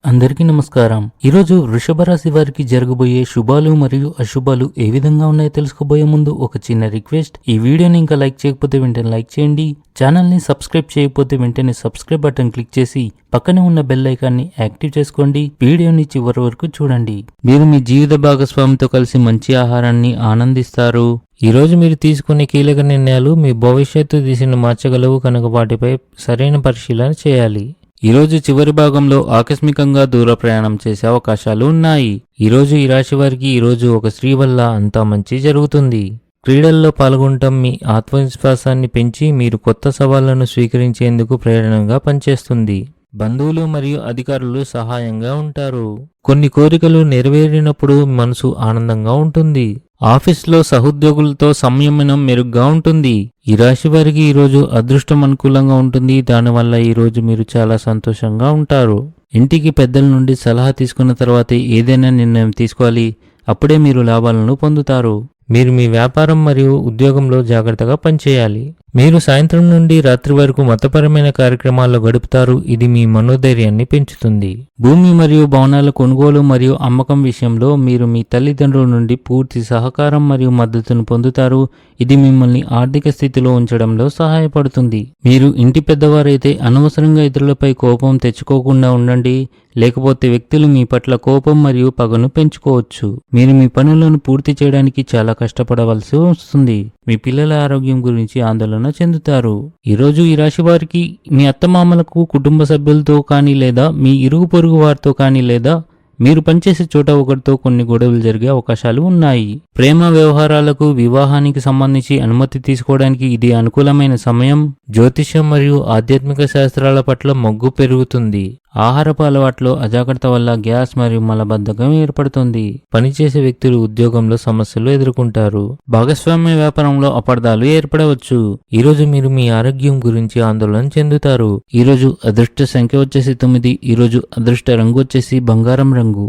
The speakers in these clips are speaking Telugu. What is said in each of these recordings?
అందరికీ నమస్కారం. ఈరోజు వృషభ రాశి వారికి జరగబోయే శుభాలు మరియు అశుభాలు ఏ విధంగా ఉన్నాయో తెలుసుకోబోయే ముందు ఒక చిన్న రిక్వెస్ట్. ఈ వీడియోని ఇంకా లైక్ చేయకపోతే వెంటనే లైక్ చేయండి. ఛానల్ని సబ్స్క్రైబ్ చేయకపోతే వెంటనే సబ్స్క్రైబ్ బటన్ క్లిక్ చేసి పక్కనే ఉన్న బెల్ ఐకాన్ని యాక్టివ్ చేసుకోండి. వీడియోని చివరి వరకు చూడండి. మీరు మీ జీవిత భాగస్వామితో కలిసి మంచి ఆహారాన్ని ఆనందిస్తారు. ఈరోజు మీరు తీసుకునే కీలక నిర్ణయాలు మీ భవిష్యత్తు దిశను మార్చగలవు కనుక వాటిపై సరైన పరిశీలన చేయాలి. ఈరోజు చివరి భాగంలో ఆకస్మికంగా దూర ప్రయాణం చేసే అవకాశాలు ఉన్నాయి. ఈరోజు ఈ రాశి వారికి ఈరోజు ఒక స్త్రీ వల్ల అంతా మంచి జరుగుతుంది. క్రీడల్లో పాల్గొనటం మీ ఆత్మవిశ్వాసాన్ని పెంచి మీరు కొత్త సవాళ్లను స్వీకరించేందుకు ప్రేరణగా పనిచేస్తుంది. బంధువులు మరియు అధికారులు సహాయంగా ఉంటారు. కొన్ని కోరికలు నెరవేరినప్పుడు మనసు ఆనందంగా ఉంటుంది. ఆఫీస్లో సహోద్యోగులతో సంయమనం మెరుగ్గా ఉంటుంది. ఈ రాశి వారికి ఈరోజు అదృష్టం అనుకూలంగా ఉంటుంది. దానివల్ల ఈరోజు మీరు చాలా సంతోషంగా ఉంటారు. ఇంటికి పెద్దల నుండి సలహా తీసుకున్న తర్వాతే ఏదైనా నిర్ణయం తీసుకోవాలి. అప్పుడే మీరు లాభాలను పొందుతారు. మీరు మీ వ్యాపారం మరియు ఉద్యోగంలో జాగ్రత్తగా పనిచేయాలి. మీరు సాయంత్రం నుండి రాత్రి వరకు మతపరమైన కార్యక్రమాల్లో గడుపుతారు. ఇది మీ మనోధైర్యాన్ని పెంచుతుంది. భూమి మరియు భవనాల కొనుగోలు మరియు అమ్మకం విషయంలో మీరు మీ తల్లిదండ్రుల నుండి పూర్తి సహకారం మరియు మద్దతును పొందుతారు. ఇది మిమ్మల్ని ఆర్థిక స్థితిలో ఉంచడంలో సహాయపడుతుంది. మీరు ఇంటి పెద్దవారైతే అనవసరంగా ఇతరులపై కోపం తెచ్చుకోకుండా ఉండండి. లేకపోతే వ్యక్తులు మీ పట్ల కోపం మరియు పగను పెంచుకోవచ్చు. మీరు మీ పనులను పూర్తి చేయడానికి చాలా కష్టపడవలసి వస్తుంది. మీ పిల్లల ఆరోగ్యం గురించి ఆందోళన చెందుతారు. ఈరోజు ఈ రాశి వారికి మీ అత్తమామలకు కుటుంబ సభ్యులతో కానీ లేదా మీ ఇరుగు పొరుగు వారితో కానీ లేదా మీరు పనిచేసే చోట ఒకరితో కొన్ని గొడవలు జరిగే అవకాశాలు ఉన్నాయి. ప్రేమ వ్యవహారాలకు వివాహానికి సంబంధించి అనుమతి తీసుకోవడానికి ఇది అనుకూలమైన సమయం. జ్యోతిష్యం మరియు ఆధ్యాత్మిక శాస్త్రాల పట్ల మొగ్గు పెరుగుతుంది. ఆహారపు అలవాట్లో అజాగ్రత్త వల్ల గ్యాస్ మరియు మలబద్ధకం ఏర్పడుతుంది. పనిచేసే వ్యక్తులు ఉద్యోగంలో సమస్యలు ఎదుర్కొంటారు. భాగస్వామ్య వ్యాపారంలో అపార్థాలు ఏర్పడవచ్చు. ఈరోజు మీరు మీ ఆరోగ్యం గురించి ఆందోళన చెందుతారు. ఈరోజు అదృష్ట సంఖ్య వచ్చేసి 9. ఈరోజు అదృష్ట రంగు వచ్చేసి బంగారం రంగు.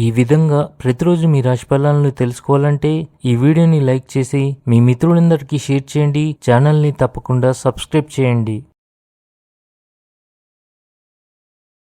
ఈ విధంగా ప్రతిరోజు మీ రాశి ఫలాలను తెలుసుకోవాలంటే ఈ వీడియోని లైక్ చేసి మీ మిత్రులందరికీ షేర్ చేయండి. ఛానల్ని తప్పకుండా సబ్స్క్రైబ్ చేయండి.